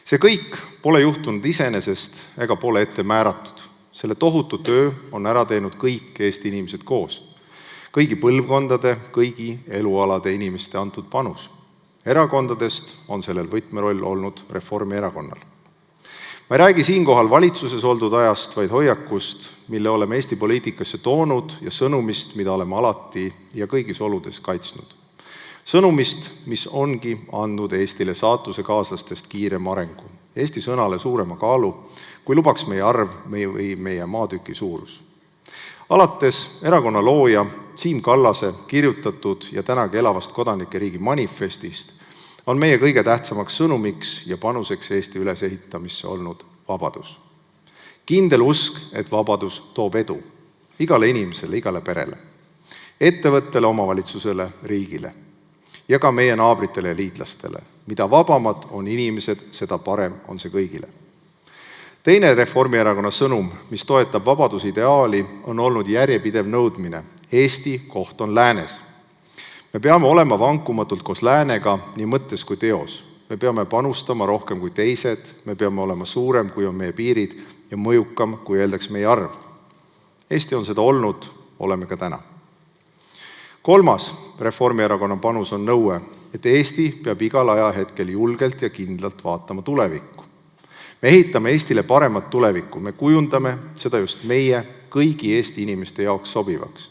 See kõik pole juhtunud iseenesest ega pole ette määratud. Selle tohutu töö on ära teinud kõik Eesti inimesed koos. Kõigi põlvkondade, kõigi elualade inimeste antud panus. Erakondadest on sellel võtmeroll olnud Reformierakonnal. Ma ei räägi siinkohal valitsuses oldud ajast, vaid hoiakust, mille oleme Eesti poliitikasse toonud ja sõnumist, mida oleme alati ja kõigis oludes kaitsnud. Sõnumist, mis ongi andnud Eestile saatuse kaaslastest kiirema arengu, Eesti sõnale suurema kaalu, kui lubaks meie arv või meie maatüki suurus. Alates erakonna looja Siim Kallase kirjutatud ja tänagi elavast kodanike riigi manifestist on meie kõige tähtsamaks sõnumiks ja panuseks Eesti ülesehitamisse olnud vabadus. Kindel usk, et vabadus toob edu igale inimesele, igale perele, ettevõttele, omavalitsusele, riigile ja ka meie naabritele ja liitlastele. Mida vabamad on inimesed, seda parem on see kõigile. Teine Reformierakonna sõnum, mis toetab vabadusideaali, on olnud järjepidev nõudmine. Eesti koht on läänes. Me peame olema vankumatult koos läänega nii mõttes kui teos. Me peame panustama rohkem kui teised, me peame olema suurem, kui on meie piirid ja mõjukam, kui eeldaks meie arv. Eesti on seda olnud, oleme ka täna. Kolmas Reformierakonna panus on nõue, et Eesti peab igal ajahetkel julgelt ja kindlalt vaatama tulevikku. Me ehitame Eestile paremat tulevikku, me kujundame seda just meie kõigi Eesti inimeste jaoks sobivaks.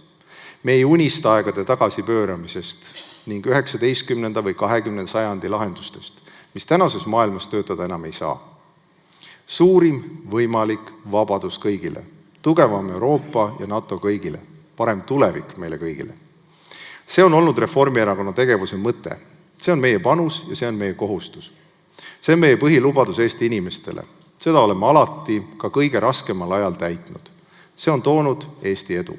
Me ei unista aegade tagasipööramisest ning 19. või 20. sajandi lahendustest, mis tänases maailmas töötada enam ei saa. Suurim võimalik vabadus kõigile, tugevam Euroopa ja NATO kõigile, parem tulevik meile kõigile. See on olnud Reformierakonna tegevuse mõte. See on meie panus ja see on meie kohustus. See on meie põhilubadus Eesti inimestele. Seda oleme alati ka kõige raskemal ajal täitnud. See on toonud Eesti edu.